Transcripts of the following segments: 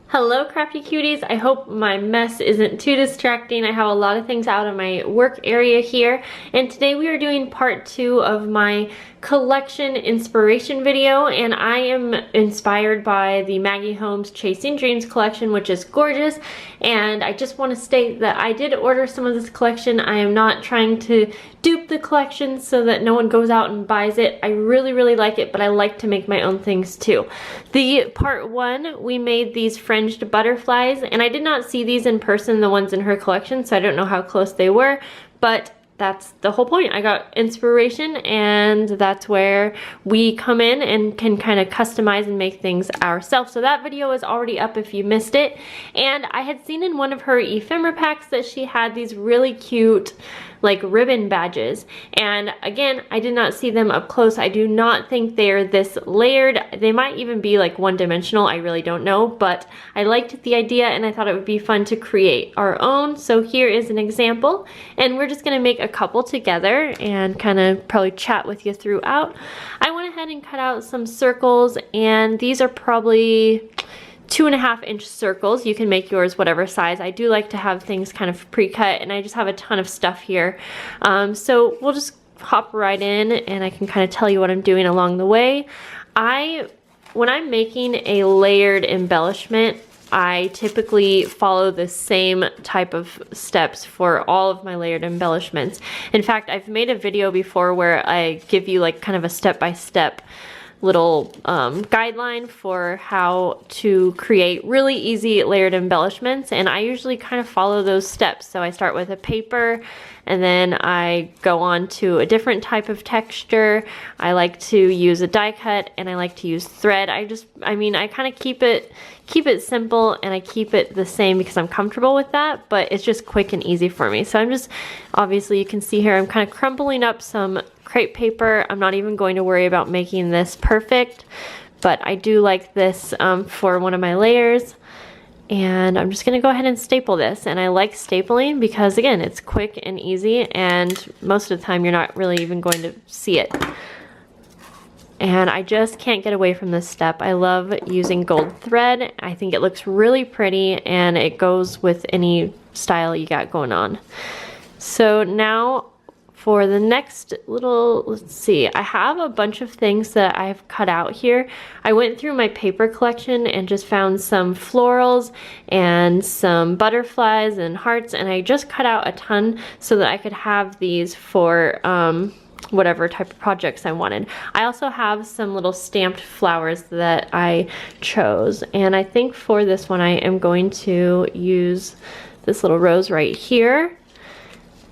Hello crafty cuties, I hope my mess isn't too distracting. I have a lot of things out in my work area here, and today we are doing part 2 of my collection inspiration video, and I am inspired by the Maggie Holmes Chasing Dreams collection, which is gorgeous. And I just want to state that I did order some of this collection. I am not trying to dupe the collection so that no one goes out and buys it. I really like it, but I like to make my own things too. The part 1, we made these fringed butterflies, and I did not see these in person, the ones in her collection, so I don't know how close they were, but that's the whole point. I got inspiration, and that's where we come in and can kind of customize and make things ourselves. So that video is already up if you missed it. And I had seen in one of her ephemera packs that she had these really cute like ribbon badges, and again, I did not see them up close. I do not think they're this layered. They might even be like one-dimensional, I really don't know, but I liked the idea and I thought it would be fun to create our own. So here is an example, and we're just gonna make a couple together and kind of probably chat with you throughout. I went ahead and cut out some circles, and these are probably 2.5-inch circles. You can make yours whatever size. I do like to have things kind of pre-cut, and I just have a ton of stuff here. So we'll just hop right in, and I can kind of tell you what I'm doing along the way. When I'm making a layered embellishment, I typically follow the same type of steps for all of my layered embellishments. In fact, I've made a video before where I give you like kind of a step-by-step little guideline for how to create really easy layered embellishments, and I usually kind of follow those steps. So I start with a paper, and then I go on to a different type of texture. I like to use a die cut, and I like to use thread. I kind of keep it simple, and I keep it the same because I'm comfortable with that, but it's just quick and easy for me. So I'm just, obviously you can see here, I'm kind of crumpling up some crepe paper. I'm not even going to worry about making this perfect, but I do like this for one of my layers. And I'm just gonna go ahead and staple this, and I like stapling because again, it's quick and easy, and most of the time you're not really even going to see it. And I just can't get away from this step. I love using gold thread. I think it looks really pretty, and it goes with any style you got going on. So now for the next little, let's see, I have a bunch of things that I've cut out here. I went through my paper collection and just found some florals and some butterflies and hearts, and I just cut out a ton so that I could have these for whatever type of projects I wanted. I also have some little stamped flowers that I chose, and I think for this one I am going to use this little rose right here.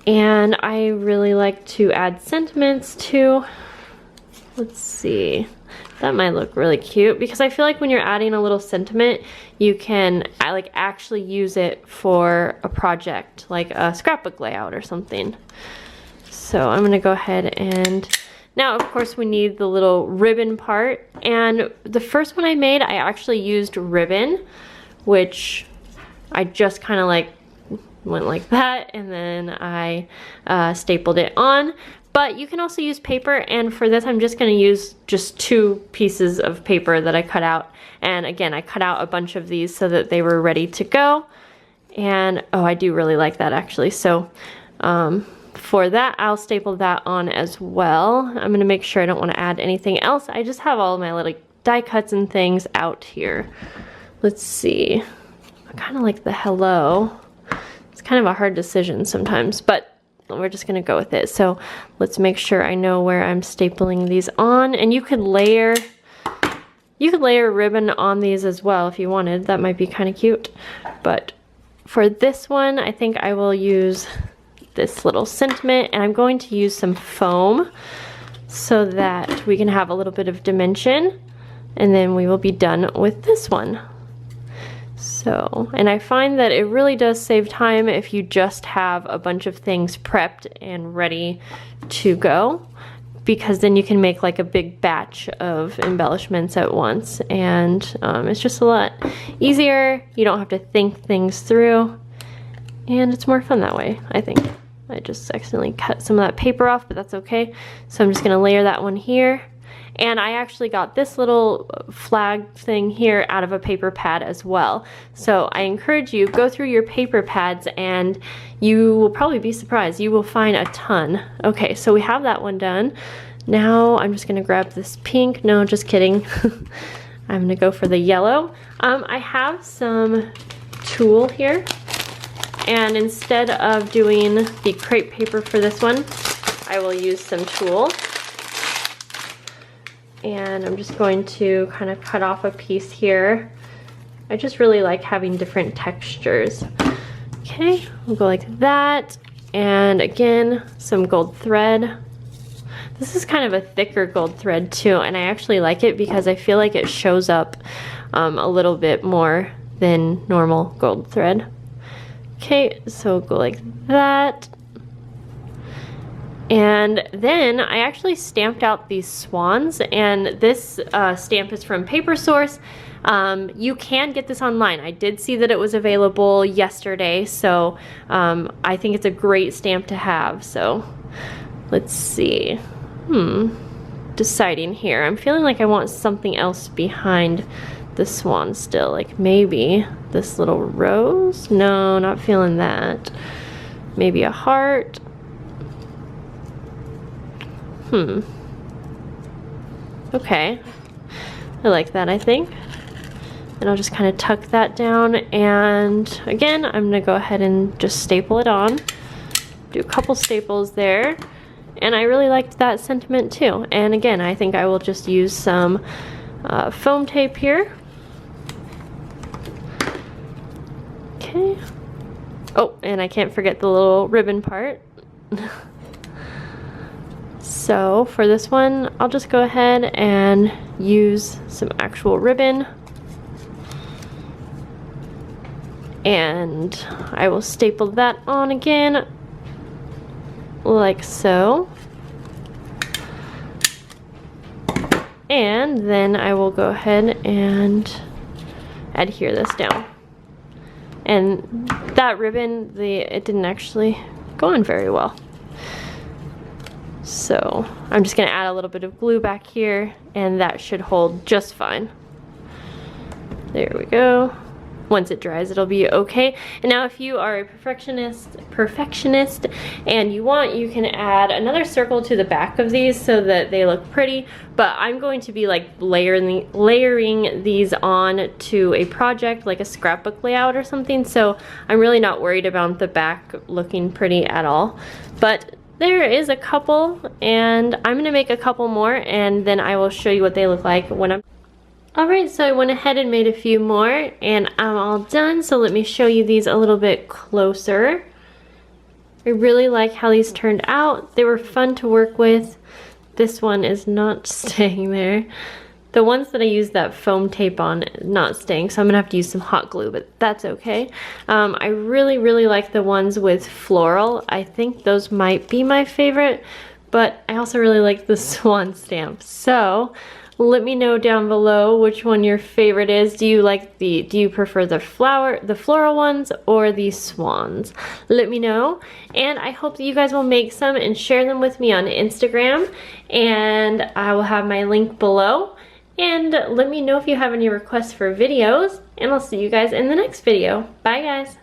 And I really like to add sentiments too. Let's see, that might look really cute, because I feel like when you're adding a little sentiment, you can actually use it for a project, like a scrapbook layout or something. So I'm gonna go ahead, and now of course we need the little ribbon part. And the first one I made, I actually used ribbon, which I just kind of went like that, and then I stapled it on. But you can also use paper, and for this I'm just going to use just 2 pieces of paper that I cut out. And again, I cut out a bunch of these so that they were ready to go. And oh, I do really like that actually. So for that, I'll staple that on as well. I'm going to make sure I don't want to add anything else. I just have all my little die cuts and things out here. Let's see, I kind of like the hello. It's kind of a hard decision sometimes, but we're just gonna go with it. So let's make sure I know where I'm stapling these on. And you could layer ribbon on these as well if you wanted. That might be kind of cute. But for this one, I think I will use this little sentiment, and I'm going to use some foam so that we can have a little bit of dimension, and then we will be done with this one. So, and I find that it really does save time if you just have a bunch of things prepped and ready to go, because then you can make like a big batch of embellishments at once, and it's just a lot easier. You don't have to think things through, and it's more fun that way, I think. I just accidentally cut some of that paper off, but that's okay. So I'm just gonna layer that one here. And I actually got this little flag thing here out of a paper pad as well. So I encourage you, go through your paper pads and you will probably be surprised. You will find a ton. Okay, so we have that one done. Now I'm just gonna grab this pink. No, just kidding. I'm gonna go for the yellow. I have some tulle here, and instead of doing the crepe paper for this one, I will use some tulle. And I'm just going to kind of cut off a piece here. I just really like having different textures. Okay, we'll go like that. And again, some gold thread. This is kind of a thicker gold thread too, and I actually like it because I feel like it shows up a little bit more than normal gold thread. Okay, so go like that. And then I actually stamped out these swans, and this stamp is from Paper Source. You can get this online. I did see that it was available yesterday, so I think it's a great stamp to have. So let's see. Deciding here. I'm feeling like I want something else behind the swan still, like maybe this little rose. No, not feeling that. Maybe a heart. Okay, I like that, I think. And I'll just kind of tuck that down, and again I'm gonna go ahead and just staple it on. Do a couple staples there, and I really liked that sentiment too. And again, I think I will just use some foam tape here. Okay. Oh, and I can't forget the little ribbon part. So for this one, I'll just go ahead and use some actual ribbon. And I will staple that on again, like so. And then I will go ahead and adhere this down. And that ribbon, it didn't actually go on very well. So I'm just gonna add a little bit of glue back here, and that should hold just fine. There we go. Once it dries, it'll be okay. And now if you are a perfectionist and you want, you can add another circle to the back of these so that they look pretty. But I'm going to be like layering these on to a project, like a scrapbook layout or something. So I'm really not worried about the back looking pretty at all. But there is a couple, and I'm gonna make a couple more, and then I will show you what they look like when I'm... Alright, so I went ahead and made a few more, and I'm all done, so let me show you these a little bit closer. I really like how these turned out. They were fun to work with. This one is not staying there. The ones that I used that foam tape on, not staying, so I'm gonna have to use some hot glue, but that's okay. I really, really like the ones with floral. I think those might be my favorite, but I also really like the swan stamp. So let me know down below which one your favorite is. Do you prefer the floral ones or the swans? Let me know. And I hope that you guys will make some and share them with me on Instagram. And I will have my link below. And let me know if you have any requests for videos. And I'll see you guys in the next video. Bye guys.